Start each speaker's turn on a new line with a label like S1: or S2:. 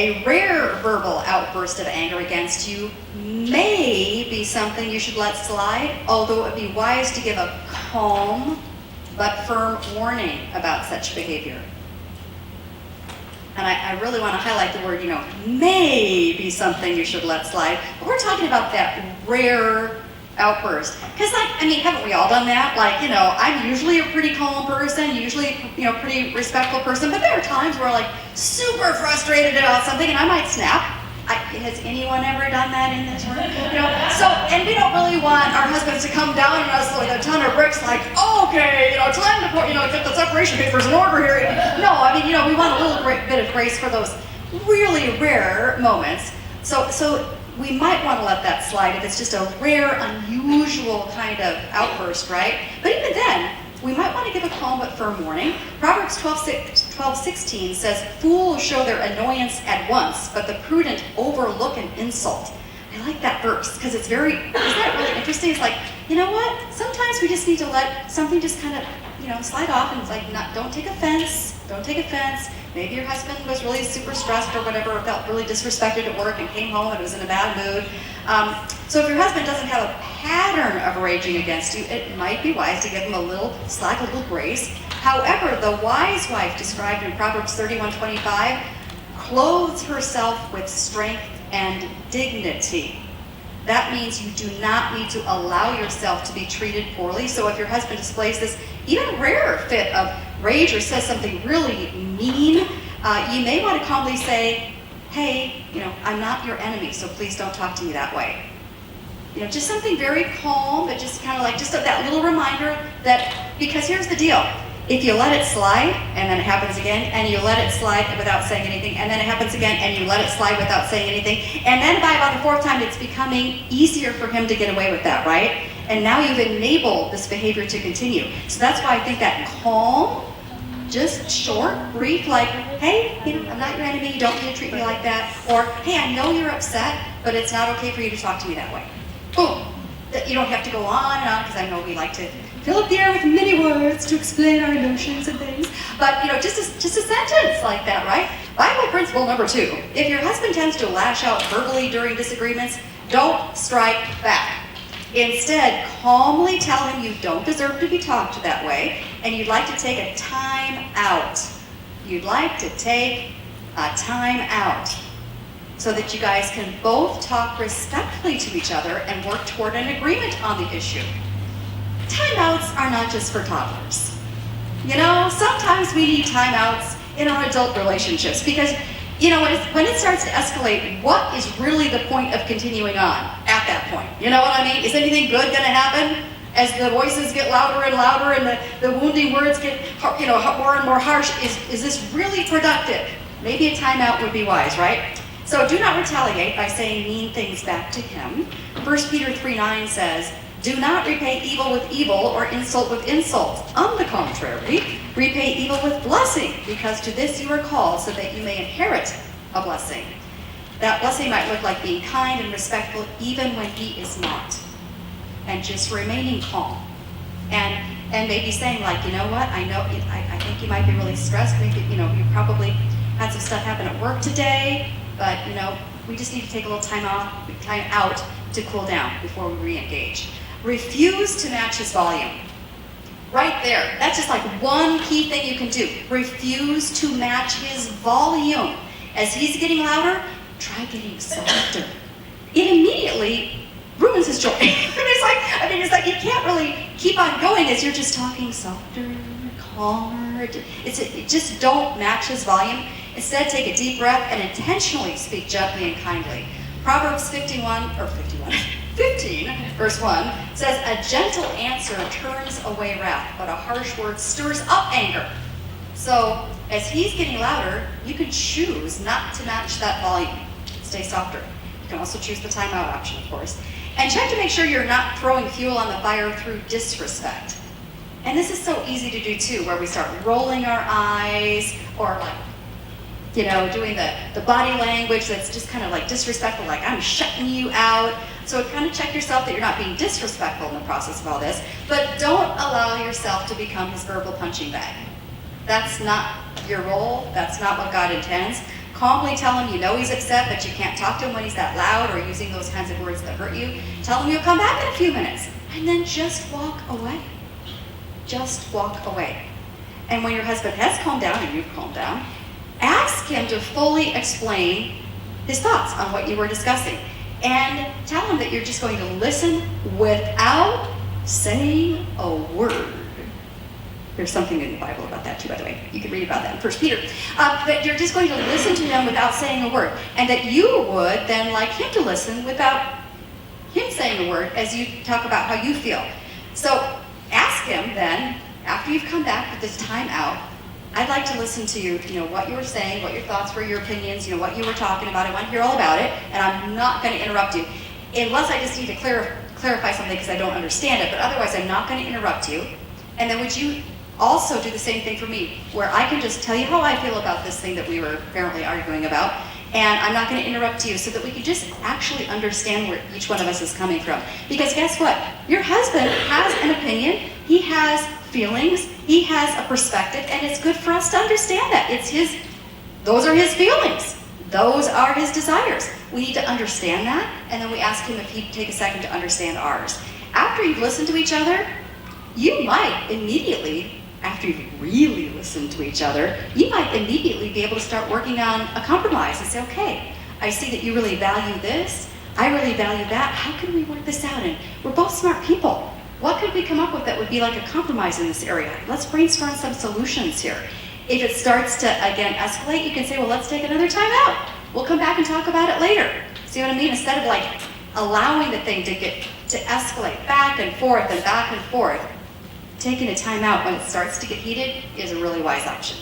S1: A rare verbal outburst of anger against you may be something you should let slide, although it would be wise to give a calm but firm warning about such behavior. And I really want to highlight the word, may be something you should let slide. But we're talking about that rare outburst. Because, haven't we all done that? I'm usually a pretty calm person, usually, pretty respectful person, but there are times where I'm, super frustrated about something and I might snap. Has anyone ever done that in this room? And we don't really want our husbands to come down on us with a ton of bricks okay, time to put, get the separation papers in order here. No, we want a little bit of grace for those really rare moments. So we might want to let that slide if it's just a rare, unusual kind of outburst, right? But even then, we might want to give a calm but firm warning. Proverbs 12:16 says, "Fools show their annoyance at once, but the prudent overlook an insult." I like that verse because isn't that really interesting? It's you know what? Sometimes we just need to let something just kind of, slide off, and it's don't take offense. Don't take offense. Maybe your husband was really super stressed or whatever, felt really disrespected at work and came home and was in a bad mood. So if your husband doesn't have a pattern of raging against you, it might be wise to give him a little slack, a little grace. However, the wise wife described in Proverbs 31:25 clothes herself with strength and dignity. That means you do not need to allow yourself to be treated poorly. So if your husband displays this even rarer fit of rage or says something really mean, you may want to calmly say, "Hey, I'm not your enemy, so please don't talk to me that way." Just something very calm, but just kind of just that little reminder that, because here's the deal. If you let it slide, and then it happens again, and you let it slide without saying anything, and then it happens again, and you let it slide without saying anything, and then by about the fourth time, it's becoming easier for him to get away with that, right? And now you've enabled this behavior to continue. So that's why I think that calm, just short, brief, "Hey, I'm not your enemy, you don't need to treat me like that," or, "Hey, I know you're upset, but it's not okay for you to talk to me that way." Boom. You don't have to go on and on, because I know we like to fill up the air with many words to explain our emotions and things. But, just a sentence like that, right? Bible principle number 2. If your husband tends to lash out verbally during disagreements, don't strike back. Instead, calmly tell him you don't deserve to be talked that way, and you'd like to take a time out. You'd like to take a time out so that you guys can both talk respectfully to each other and work toward an agreement on the issue. Timeouts are not just for toddlers. Sometimes we need timeouts in our adult relationships because, when it starts to escalate, what is really the point of continuing on at that point? You know what I mean? Is anything good going to happen as the voices get louder and louder and the wounding words get, more and more harsh? Is this really productive? Maybe a timeout would be wise, right? So do not retaliate by saying mean things back to him. 1 Peter 3:9 says, "Do not repay evil with evil or insult with insult. On the contrary, repay evil with blessing, because to this you are called, so that you may inherit a blessing." That blessing might look like being kind and respectful even when he is not, and just remaining calm. And maybe saying
S2: "You know what, I think you might be really stressed. Maybe, you probably had some stuff happen at work today, but, we just need to take a little time out to cool down before we re-engage." Refuse to match his volume. Right there. That's just one key thing you can do. Refuse to match his volume. As he's getting louder, try getting softer. It immediately ruins his joy. It's like you can't really keep on going as you're just talking softer, calmer. Just don't match his volume. Instead, take a deep breath and intentionally speak gently and kindly. Proverbs 15, verse 1 says, "A gentle answer turns away wrath, but a harsh word stirs up anger." So as he's getting louder, you can choose not to match that volume. Stay softer. You can also choose the timeout option, of course. And check to make sure you're not throwing fuel on the fire through disrespect. And this is so easy to do too, where we start rolling our eyes or doing the body language that's just kind of disrespectful, "I'm shutting you out." So kind of check yourself that you're not being disrespectful in the process of all this, but don't allow yourself to become his verbal punching bag. That's not your role. That's not what God intends. calmly tell him you know he's upset, but you can't talk to him when he's that loud or using those kinds of words that hurt you. Tell him you'll come back in a few minutes, and then just walk away. Just walk away. And when your husband has calmed down and you've calmed down, ask him to fully explain his thoughts on what you were discussing. And tell him that you're just going to listen without saying a word. There's something in the Bible about that too, by the way. You can read about that in 1 Peter. That you're just going to listen to him without saying a word. And that you would then like him to listen without him saying a word as you talk about how you feel. So ask him then, after you've come back with this time out, I'd like to listen to you, what you were saying, what your thoughts were, your opinions, what you were talking about. I want to hear all about it, and I'm not going to interrupt you. Unless I just need to clarify something because I don't understand it, but otherwise I'm not going to interrupt you. And then would you also do the same thing for me, where I can just tell you how I feel about this thing that we were apparently arguing about, and I'm not going to interrupt you, so that we can just actually understand where each one of us is coming from. Because guess what? Your husband has an opinion, he has feelings, he has a perspective, and it's good for us to understand that. Those are his feelings. Those are his desires. We need to understand that, and then we ask him if he'd take a second to understand ours. After you've listened to each other, you might immediately, after you've really listened to each other, you might immediately be able to start working on a compromise and say, okay, I see that you really value this, I really value that, how can we work this out? And we're both smart people. What could we come up with that would be like a compromise in this area? Let's brainstorm some solutions here. If it starts to, again, escalate, you can say, well, let's take another time out. We'll come back and talk about it later. See what I mean? Instead of like allowing the thing to escalate back and forth and back and forth, taking a time out when it starts to get heated is a really wise option.